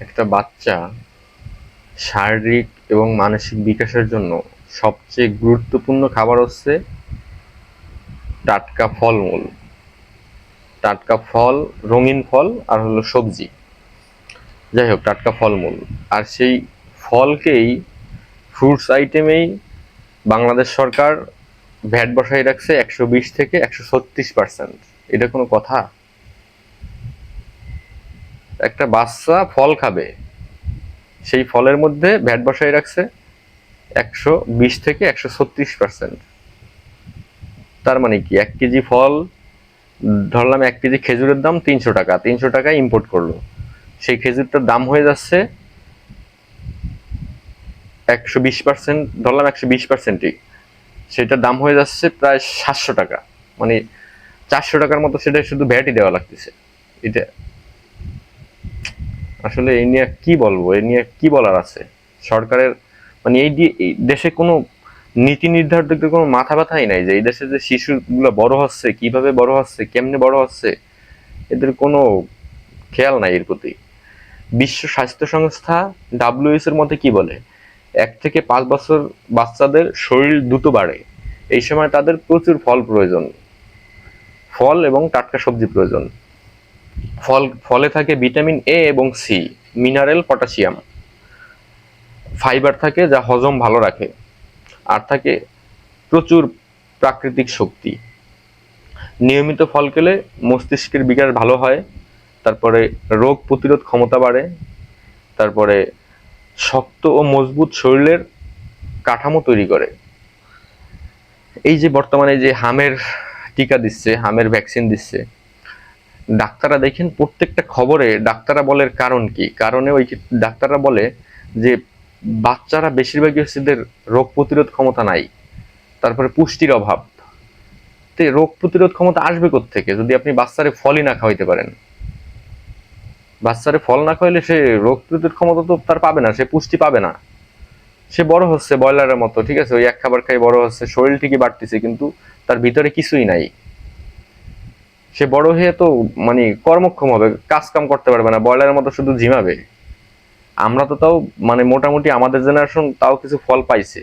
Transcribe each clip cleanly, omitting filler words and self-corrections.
একটা বাচ্চা শারীরিক এবং মানসিক বিকাশের জন্য সবচেয়ে গুরুত্বপূর্ণ খাবার হচ্ছে টাটকা ফলমূল। টাটকা ফল, রঙিন ফল আর হলো সবজি, যাই হোক টাটকা ফলমূল। আর সেই ফলকেই, ফ্রুটস আইটেমেই বাংলাদেশ সরকার ভ্যাট বসাই রাখছে 120 থেকে 136%। এটা কোনো কথা? একটা বাচ্চা ফল খাবে, সেই ফলের মধ্যে ভ্যাট বসাই রাখছে 120 থেকে 136%। তার মানে কি, 1 কেজি ফল, ধরলাম 1 কেজি খেজুরের দাম 300 টাকা, 300 টাকা ইম্পোর্ট করলো, সেই খেজুরটার দাম হয়ে যাচ্ছে 120%, ধরলাম 120%ই, সেটার দাম হয়ে যাচ্ছে প্রায় 700 টাকা। মানে 400 টাকার মতো সেটা শুধু ভ্যাটই দেওয়া লাগতেছে। এটা আসলে এই নিয়ে কি বলবো, এই নিয়ে কি বলার আছে সরকারের? মানে এই দেশে কোনো নীতি নির্ধারকদের কোনো মাথা ব্যথাই নাই যে এই দেশে যে শিশুগুলো বড় হচ্ছে, কিভাবে বড় হচ্ছে, কেমনে বড় হচ্ছে, এদের কোনো খেয়াল নাই এর প্রতি। বিশ্ব স্বাস্থ্য সংস্থা ডাব্লিউএইচও এর মধ্যে কি বলে, 1 থেকে 5 বছর বাচ্চাদের শরীর দ্রুত বাড়ে, এই সময় তাদের প্রচুর ফল প্রয়োজন, ফল এবং টাটকা সবজি প্রয়োজন। ফলে থাকে ভিটামিন এ এবং সি, মিনারেল, পটাশিয়াম, ফাইবার থাকে যা হজম ভালো রাখে, আর থাকে প্রচুর প্রাকৃতিক শক্তি। নিয়মিত ফল খেলে মস্তিষ্কের বিকাশ ভালো হয়, তারপরে রোগ প্রতিরোধ ক্ষমতা বাড়ে, তারপরে শক্ত ও মজবুত শরীরের কাঠামো তৈরি করে। এই যে বর্তমানে যে হামের টিকা দিচ্ছে, হামের ভ্যাকসিন দিচ্ছে, ডাক্তাররা দেখেন প্রত্যেকটা খবরে ডাক্তাররা বলে কারণ কি, কারণে ওই ডাক্তাররা বলে যে বাচ্চারা বেশিরভাগই হচ্ছে এদের রোগ প্রতিরোধ ক্ষমতা নাই, তারপরে পুষ্টির অভাব। তো রোগ প্রতিরোধ ক্ষমতা আসবে কোত্থেকে যদি আপনি বাচ্চারে ফলই না খাওয়াইতে পারেন? বাচ্চারে ফল না খাওয়াইলে সে রোগ প্রতিরোধ ক্ষমতা তো তার পাবে না, সে পুষ্টি পাবে না। সে বড় হচ্ছে ব্রয়লারের মতো, ঠিক আছে, ওই এক খাবার খাই বড় হচ্ছে, শরীর ঠিকই বাড়তেছে কিন্তু তার ভিতরে কিছুই নাই। সে বড় হয়ে তো মানে কর্মক্ষম হবে, কাজ কাম করতে পারবে না, ব্রয়লারের মতো শুধু ঝিমাবে। আমরা তো তাও মানে মোটামুটি আমাদের জেনারেশন তাও কিছু ফল পাইছে,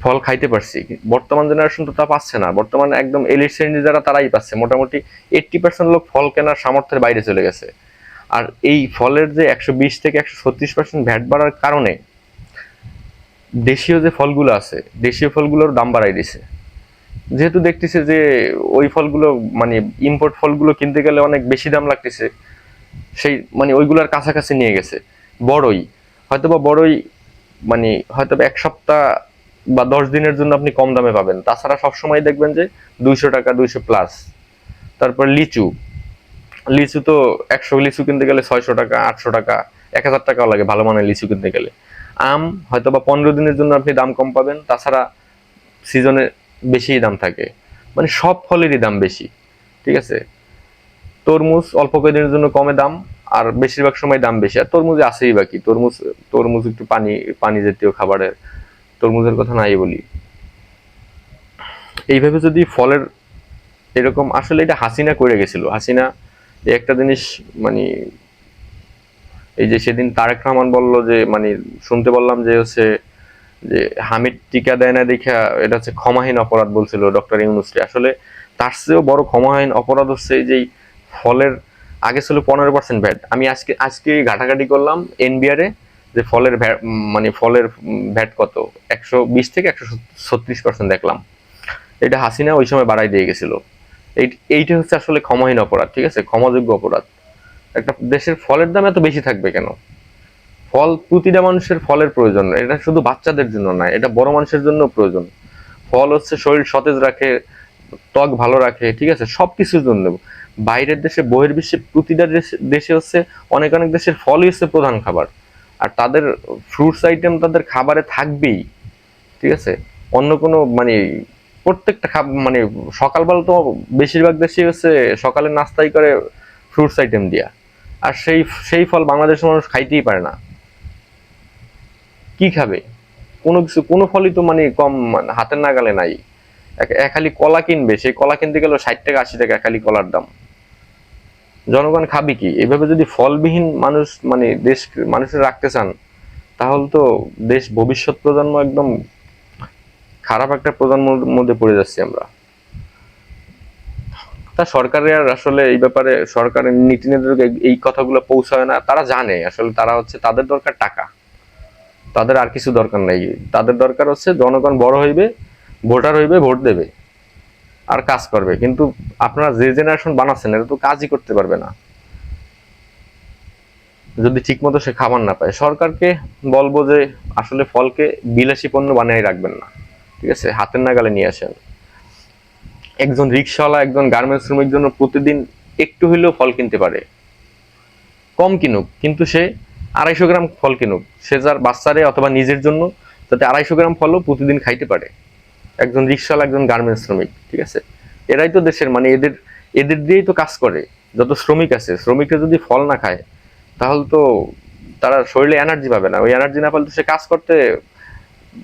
ফল খাইতে পারছি। বর্তমান জেনারেশন তো তা পাচ্ছে না, বর্তমানে একদম এলিট শ্রেণী যারা তারাই পাচ্ছে, মোটামুটি 80% লোক ফল কেনার সামর্থ্যের বাইরে চলে গেছে। আর এই ফলের যে 120 থেকে 136% ভ্যাট বাড়ার কারণে দেশীয় যে ফলগুলো আছে, দেশীয় ফলগুলোর দাম বাড়াই দিছে। যেহেতু দেখতেছে যে ওই ফলগুলো মানে ইম্পোর্ট ফলগুলো কিনতে গেলে অনেক বেশি দাম লাগতেছে, সেই মানে ওইগুলোর কাছাকাছি নিয়ে গেছে। বড়ই, হয়তোবা বড়ই মানে হয়তোবা 1 সপ্তাহ বা 10 দিনের জন্য আপনি কম দামে পাবেন, তাছাড়া সবসময় দেখবেন যে 200 টাকা, 200+। তারপর লিচু, লিচু তো 100 লিচু কিনতে গেলে 600 টাকা, 800 টাকা, 1000 টাকাও লাগে ভালো মানের লিচু কিনতে গেলে। আম হয়তোবা 15 দিনের জন্য আপনি দাম কম পাবেন, তাছাড়া সিজনে বেশি দাম থাকে। মানে সব ফলেরই দাম বেশি, ঠিক আছে। তরমুজ অল্প কয়েকদিনের জন্য কমে দাম, আর বেশিরভাগ সময় দাম বেশি। আর তরমুজে আছেই বাকি, তরমুজ, তরমুজ একটু পানি, পানি জাতীয় খাবারের, তরমুজের কথা নাই বলি। এইভাবে যদি ফলের এরকম, আসলে এটা হাসিনা করে গেছিল, হাসিনা এই একটা জিনিস মানে, এই যে সেদিন তারেক রহমান বলল যে মানে শুনতে বললাম যে হচ্ছে যে হামিদ টিকা দেয় না দেখা এটা হচ্ছে ক্ষমাহীন অপরাধ বলছিল ডক্টর ইউনূসকে। আসলে তার চেয়েও বড় ক্ষমাহীন অপরাধ হচ্ছে এই যে ফলের, আগে ছিল 15% ভ্যাট, আমি আজকে আজকে ঘাটাঘাটি করলাম এনবিআরে যে ফলের ভ্যাট, মানে ফলের ভ্যাট কত, 120 থেকে 136% দেখলাম। এটা হাসিনা ওই সময় বাড়াই দিয়ে গেছিল। এইটা হচ্ছে আসলে ক্ষমাহীন অপরাধ, ঠিক আছে, ক্ষমাযোগ্য অপরাধ। একটা দেশের ফলের দাম এত বেশি থাকবে কেন? ফল, প্রতিটা মানুষের ফলের প্রয়োজন, এটা শুধু বাচ্চাদের জন্য নয়, এটা বড় মানুষের জন্য প্রয়োজন। ফল হচ্ছে শরীর সতেজ রাখে, ত্বক ভালো রাখে, ঠিক আছে, সবকিছুর জন্য। বাইরের দেশে, বহির্বিশ্বে প্রতিটা দেশে হচ্ছে অনেক অনেক দেশের ফলই হচ্ছে প্রধান খাবার, আর তাদের ফ্রুটস আইটেম তাদের খাবারে থাকবেই, ঠিক আছে। অন্য কোনো মানে প্রত্যেকটা মানে সকালবেলা তো বেশিরভাগ দেশে হচ্ছে সকালের নাস্তাই করে ফ্রুটস আইটেম দিয়া, আর সেই সেই ফল বাংলাদেশের মানুষ খাইতেই পারে না। কি খাবে? কোনো কিছু, কোনো ফলই তো মানে কম মানে হাতের নাগালে নাই। এক এক হালি কলা কিনবে, সেই কলা কিনতে গেলেও 60 টাকা 80 টাকা এক হালি কলার দাম। জনগণ খাবে কি? এভাবে যদি ফলবিহীন মানুষ মানে দেশ মানুষের রাখতে চান, তাহলে তো দেশ ভবিষ্যৎ প্রজন্ম একদম খারাপ একটা প্রজন্মের মধ্যে পড়ে যাচ্ছি আমরা। তা সরকারের আসলে এই ব্যাপারে সরকারের নীতি নির্ধারক এই কথাগুলো পৌঁছায় না। তারা জানে আসলে তারা হচ্ছে তাদের দরকার টাকা, তাদের আর কিছু দরকার নাই। তাদের দরকার হচ্ছে জনগণ বড় হইবে, ভোটার হইবে, ভোট দেবে আর কাজ করবে। কিন্তু আপনারা যে জেনারেশন বানাচ্ছেন এটা তো কাজই করতে পারবে না যদি ঠিক মতো সে খাবার না পায়। সরকারকে বলবো যে আসলে ফলকে বিলাসী পণ্য বানিয়ে রাখবেন না, ঠিক আছে, হাতের নাগালে নিয়ে আসেন। একজন রিক্সাওয়ালা, একজন গার্মেন্টস শ্রমিক জন্য প্রতিদিন একটু হইলেও ফল কিনতে পারে, কম কিনুক কিন্তু সে 250 গ্রাম ফল কিনুক, সে যার বাচ্চারে অথবা নিজের জন্য যাতে 250 গ্রাম ফলও প্রতিদিন খাইতে পারে। একজন রিক্সাওয়ালা, একজন গার্মেন্টস শ্রমিক, ঠিক আছে, এরাই তো দেশের মানে এদের এদের দিয়েই তো কাজ করে। যত শ্রমিক আছে, শ্রমিকরা যদি ফল না খায় তাহলে তো তারা শরীরে এনার্জি পাবে না। ওই এনার্জি না পেলে তো সে কাজ করতে,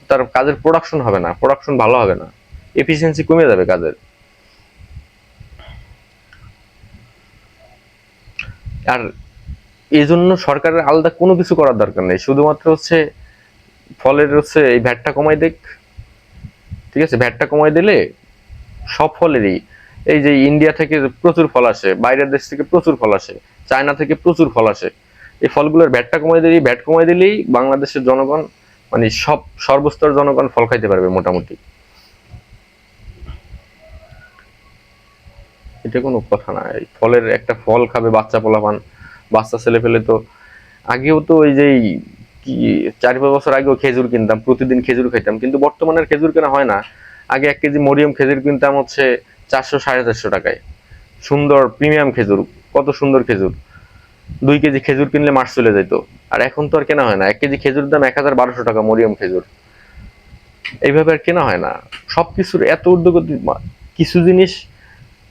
তার কাজের প্রোডাকশন হবে না, প্রোডাকশন ভালো হবে না, এফিসিয়েন্সি কমে যাবে কাজের। আর এই জন্য সরকারের আলাদা কোনো কিছু করার দরকার নেই, শুধুমাত্র হচ্ছে ফলের হচ্ছে এই ভ্যাটটা কমাই দেখ, ঠিক আছে, ভ্যাটটা কমাই দিলে সব ফলেরই, এই যে ইন্ডিয়া থেকে প্রচুর ফল আসে, বাইরের দেশ থেকে প্রচুর ফল আসে, চায়না থেকে প্রচুর ফল আসে, এই ফলগুলোর ভ্যাটটা কমাই দিলেই, ভ্যাট কমাই দিলেই বাংলাদেশের জনগণ মানে সব সর্বস্তর জনগণ ফল খাইতে পারবে মোটামুটি। এটা কোনো কথা না। এই ফলের একটা ফল খাবে বাচ্চা পোলাপান, বাচ্চা ছেলে পেলে তো আগেও তো ওই যে কি 4-5 বছর আগেও খেজুর কিনতাম, প্রতিদিন খেজুর খাইতাম, কিন্তু বর্তমানে আর খেজুর কেনা হয় না। আগে 1 কেজি মরিয়ম খেজুর কিনতাম হচ্ছে 400-450 টাকায়, সুন্দর প্রিমিয়াম খেজুর, কত সুন্দর খেজুর, 2 কেজি খেজুর কিনলে মাস চলে যেত। আর এখন তো আর কেনা হয় না, 1 কেজি খেজুর দাম 1,1200 টাকা মরিয়ম খেজুর, এইভাবে আর কেনা হয় না। সবকিছুর এত ঊর্ধ্বগতি, কিছু জিনিস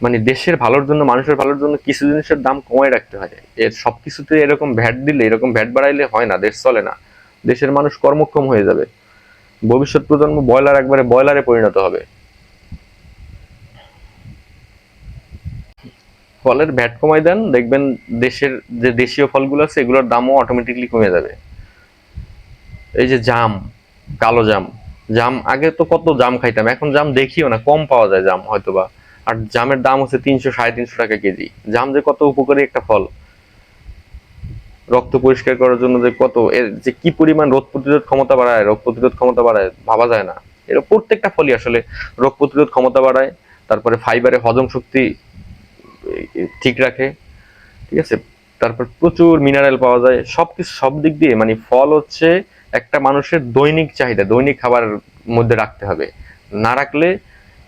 মানে দেশের ভালোর জন্য, মানুষের ভালোর জন্য কিছু জিনিসের দাম কমায় রাখতে হয়। এর সবকিছুতে এরকম ভ্যাট দিলে, এরকম ভ্যাট বাড়াইলে হয় না, দেশ চলে না। দেশের মানুষ কর্মক্ষম হয়ে যাবে, ভবিষ্যৎ প্রজন্ম ব্রয়লার, একবারে ব্রয়লারে পরিণত হবে। ফলের ভ্যাট কমাই দেন, দেখবেন দেশের যে দেশীয় ফলগুলো আছে এগুলোর দামও অটোমেটিকলি কমে যাবে। এই যে জাম, কালো জাম, জাম আগে তো কত জাম খাইতাম, এখন জাম দেখিও না, কম পাওয়া যায় জাম হয়তোবা। আর জামের দাম হচ্ছে 300-350 টাকা কেজি। জাম যে কত উপকারী একটা ফল, রক্ত পরিষ্কার করার জন্য যে কত, এর যে কি পরিমাণ রোগ প্রতিরোধ ক্ষমতা বাড়ায়, রোগ প্রতিরোধ ক্ষমতা বাড়ায় ভাবা যায় না। এর প্রত্যেকটা ফলই আসলে রোগ প্রতিরোধ ক্ষমতা বাড়ায়, তারপরে ফাইবারে হজম শক্তি ঠিক রাখে, ঠিক আছে, তারপর প্রচুর মিনারেল পাওয়া যায়, সবকিছু সব দিক দিয়ে মানে ফল হচ্ছে একটা মানুষের দৈনিক চাহিদা, দৈনিক খাবারের মধ্যে রাখতে হবে। না রাখলে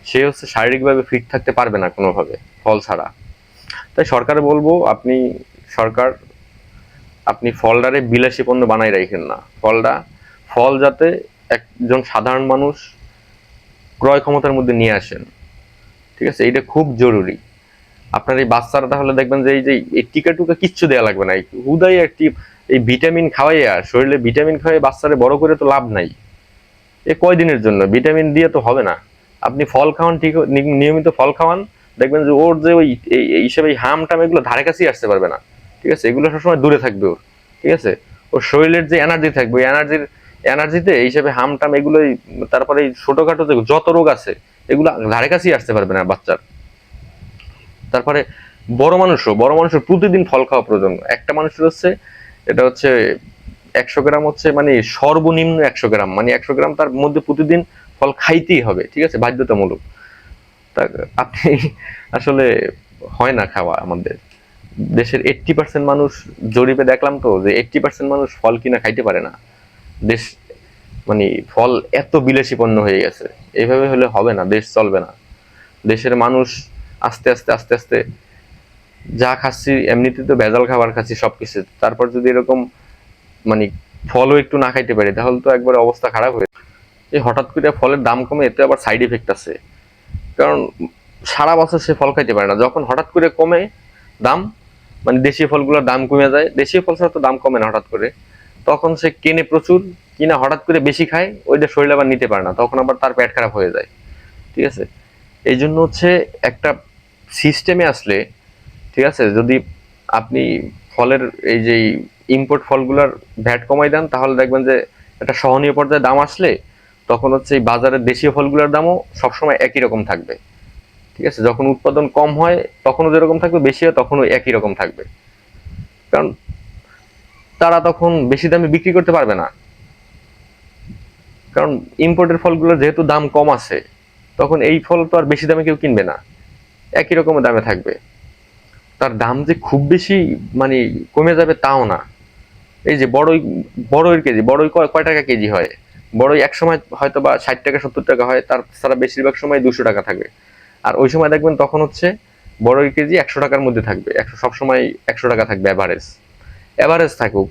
সে হচ্ছে শারীরিকভাবে ফিট থাকতে পারবে না কোনোভাবে ফল ছাড়া। তাই সরকার বলবো, সরকার আপনি ফলটারে বিলাসী পণ্য বানাই রাখেন না। ফল যাতে একজন সাধারণ মানুষ ক্রয় ক্ষমতার মধ্যে নিয়ে আসেন, ঠিক আছে, এটা খুব জরুরি। আপনার এই বাচ্চারা তাহলে দেখবেন যে এই টিকা টুকা কিচ্ছু দেওয়া লাগবে না, হুদাই একটি এই ভিটামিন খাওয়াইয়া, শরীরে ভিটামিন খাওয়াই বাচ্চারে বড় করে তো লাভ নাই। এ কয়দিনের জন্য ভিটামিন দিয়ে তো হবে না। আপনি ফল খাওয়ান, ঠিক নিয়মিত ফল খাওয়ান, দেখবেন যে ওর যে ওই এই হিসেবে হাম টাম এগুলো ধারে কাছেই আসতে পারবে না, ঠিক আছে, এগুলো সবসময় দূরে থাকবে ওর, ঠিক আছে। ওর শরীরের যে এনার্জি থাকবে, ওই এনার্জিতে এই হিসেবে হাম টাম এগুলোই, তারপরে এই ছোটখাটো যে যত রোগ আছে এগুলো ধারে কাছেই আসতে পারবে না বাচ্চার। তারপরে বড় মানুষের প্রতিদিন ফল খাওয়া প্রয়োজন। একটা মানুষের হচ্ছে এটা হচ্ছে 100 গ্রাম হচ্ছে মানে সর্বনিম্ন 100 গ্রাম, মানে 100 গ্রাম তার মধ্যে প্রতিদিন ফল খাইতেই হবে, ঠিক আছে, বাধ্যতামূলক। তা আপনি আসলে হয় না খাওয়া আমাদের দেশের 80% মানুষ, জরিপে দেখলাম তো যে 80% মানুষ ফল কিনা খাইতে পারে না। দেশ মানে ফল এত বিলাসী পণ্য হয়ে গেছে, এইভাবে হলে হবে না, দেশ চলবে না। দেশের মানুষ আস্তে আস্তে আস্তে আস্তে যা খাচ্ছি এমনিতে তো ভেজাল খাবার খাচ্ছি সবকিছু, তারপর যদি এরকম মানে ফলও একটু না খাইতে পারি তাহলে তো একবার অবস্থা খারাপ হয়ে। এই হঠাৎ করে ফলের দাম কমে, এতে আবার সাইড ইফেক্ট আছে, কারণ সারা বছর সে ফল খাইতে পারে না, যখন হঠাৎ করে কমে দাম, মানে দেশীয় ফলগুলোর দাম কমে যায়, দেশীয় ফল ছাড়া তো দাম কমে না হঠাৎ করে, তখন সে কেনে প্রচুর, কিনা হঠাৎ করে বেশি খায়, ওইটা শরীর আবার নিতে পারে না, তখন আবার তার পেট খারাপ হয়ে যায়, ঠিক আছে। এই জন্য হচ্ছে একটা সিস্টেমে আসলে, ঠিক আছে, যদি আপনি ফলের এই যে ইম্পোর্ট ফলগুলোর ভ্যাট কমাই দেন, তাহলে দেখবেন যে একটা সহনীয় পর্যায়ে দাম আসলে তখন হচ্ছে এই বাজারের দেশীয় ফলগুলোর দামও সবসময় একই রকম থাকবে। ঠিক আছে, যখন উৎপাদন কম হয় তখনও যেরকম থাকবে, বেশি হয় তখনও একই রকম থাকবে। কারণ তারা তখন বেশি দামে বিক্রি করতে পারবে না, কারণ ইম্পোর্টের ফলগুলোর যেহেতু দাম কম আছে, তখন এই ফল তো আর বেশি দামে কেউ কিনবে না, একই রকমের দামে থাকবে। তার দাম যে খুব বেশি মানে কমে যাবে তাও না। এই যে বড়ই কেজি, বড়ই কয় টাকা কেজি হয়? বড়ই এক সময় হয়তো বা 60 টাকা 70 টাকা হয়, তার ছাড়া বেশিরভাগ সময় 200 টাকা থাকবে। আর ওই সময় দেখবেন তখন হচ্ছে বড়ই কেজি 100 টাকার মধ্যে থাকবে, 100 সবসময় 100 টাকা থাকবে, এভারেজ এভারেজ থাকুক।